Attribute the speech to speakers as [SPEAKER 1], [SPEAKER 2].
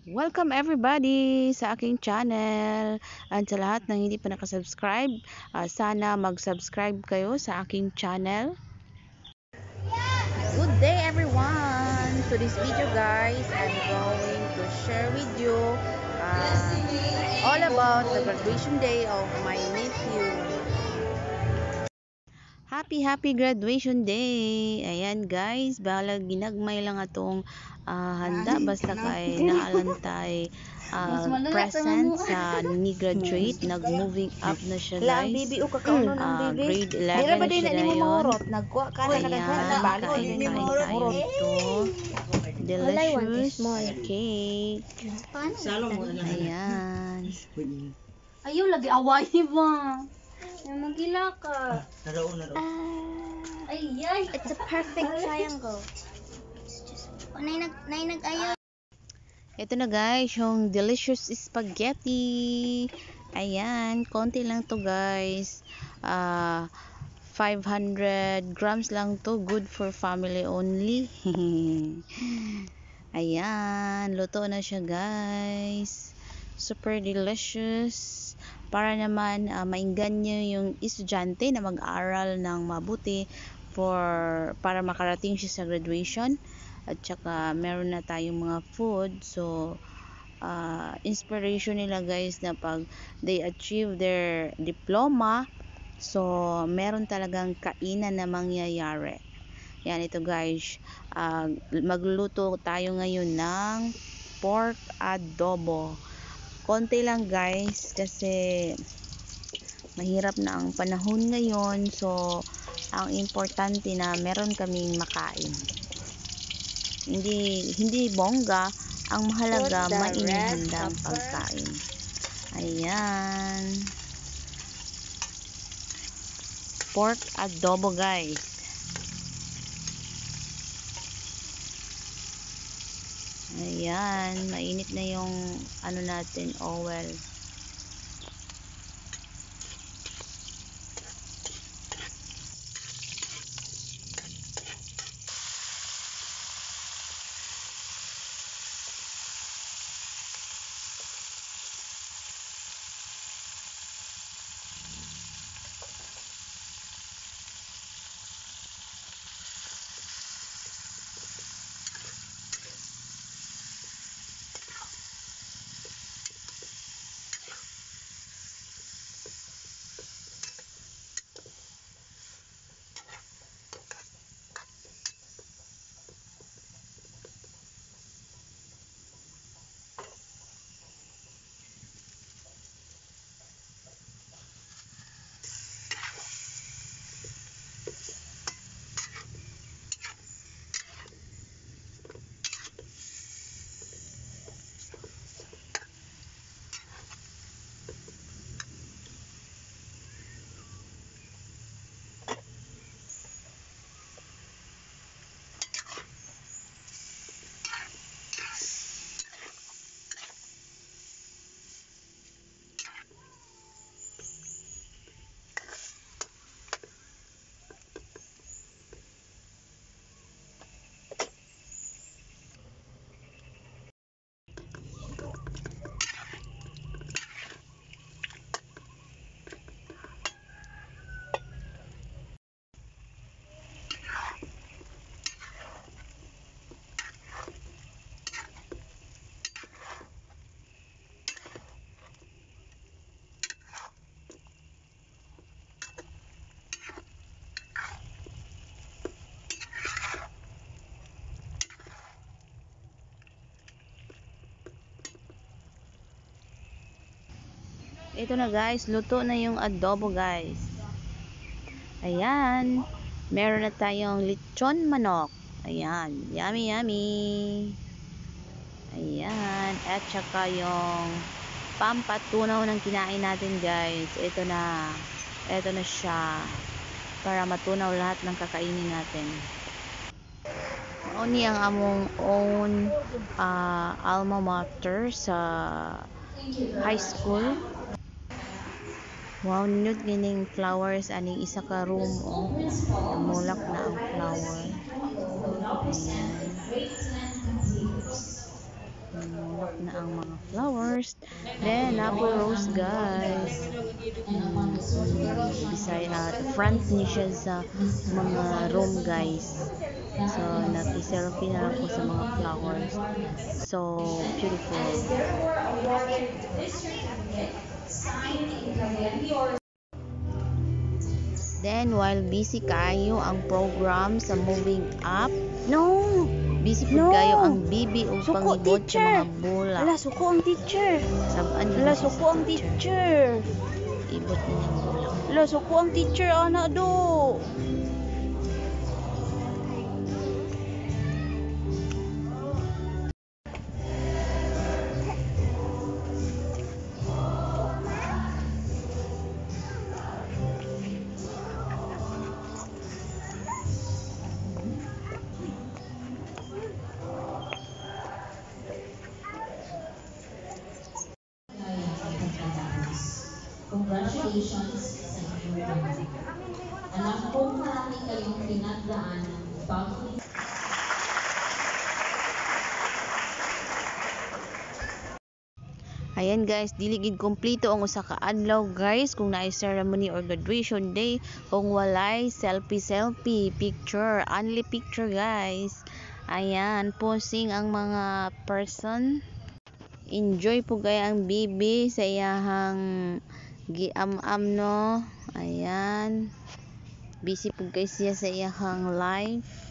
[SPEAKER 1] Welcome everybody sa aking channel. At sa lahat ng hindi pa nakasubscribe, sana mag-subscribe kayo sa aking channel. Good day everyone! To this video guys, I'm going to share with you all about the graduation day of my nephew. Happy graduation day! Ayan guys, balag ginagmay lang atong handa basta kay naalantay present sa ni graduate, nag-moving up na siya guys. Grade 11 na siya ngayon. Ayan, kain tayo nito. Delicious cake. Ayan.
[SPEAKER 2] Ayaw lagi away ba? Magila ka. Ay, ay.
[SPEAKER 3] It's a perfect triangle. Nay nag-ayaw.
[SPEAKER 1] Ito na guys, yung delicious spaghetti. Ayan, konti lang to guys. 500 grams lang to. Good for family only. Ayan, luto na siya guys. Super delicious. Para naman mainggan nyo yung estudyante na mag-aral ng mabuti para makarating siya sa graduation. At saka meron na tayong mga food. So inspiration nila guys na pag they achieve their diploma, so meron talagang kainan na mangyayari. Yan, ito guys, magluluto tayo ngayon ng pork adobo. Konti lang guys kasi mahirap na ang panahon ngayon, so ang importante na meron kaming makain. Hindi bongga, ang mahalaga mainihindang pagkain. Ayan, pork adobo guys. Ayan, mainit na yung ano natin, oil. Ito na guys, luto na yung adobo guys. Ayan, meron na tayong lechon manok. Ayan, yummy. Ayan, at saka yung pampatunaw ng kinain natin guys. Ito na siya, para matunaw lahat ng kakainin natin. Oni ang among own alma mater sa high school. Wow, nindot gining flowers aning isa ka room, oh. Namulak na ang flower. Ayan. Nangunok na ang mga flowers. Then, apple rose, guys. Bisaya, front ni siya sa mga room, guys. So, naki-selfie na ako sa mga flowers. So, beautiful. Then, while busy kayo ang program sa moving up,
[SPEAKER 3] No!
[SPEAKER 1] busy po
[SPEAKER 3] No.
[SPEAKER 1] kayo ang bibi o
[SPEAKER 3] Suko,
[SPEAKER 1] pangibot sa
[SPEAKER 3] teacher.
[SPEAKER 1] mga bola.
[SPEAKER 3] Ala, suko ang teacher.
[SPEAKER 1] Sabaan yun
[SPEAKER 3] Ala,
[SPEAKER 1] siya
[SPEAKER 3] suko
[SPEAKER 1] sa
[SPEAKER 3] ang
[SPEAKER 1] teacher.
[SPEAKER 3] teacher.
[SPEAKER 1] Ibot niya ang bola.
[SPEAKER 3] Ala, suko ang teacher, anak do.
[SPEAKER 4] Congratulations sa inyong lahat. Alam kong marami kayong pinagdaanan bago
[SPEAKER 1] Ayan guys, dili gid kompleto ang usa ka adlaw guys kung naay ceremony or graduation day kung walay selfie picture, only picture guys. Ayan, posing ang mga person. Enjoy po gaya ang bibi sa iyahang giam-am no. Ayan. Busy po guys siya sa iyahang life.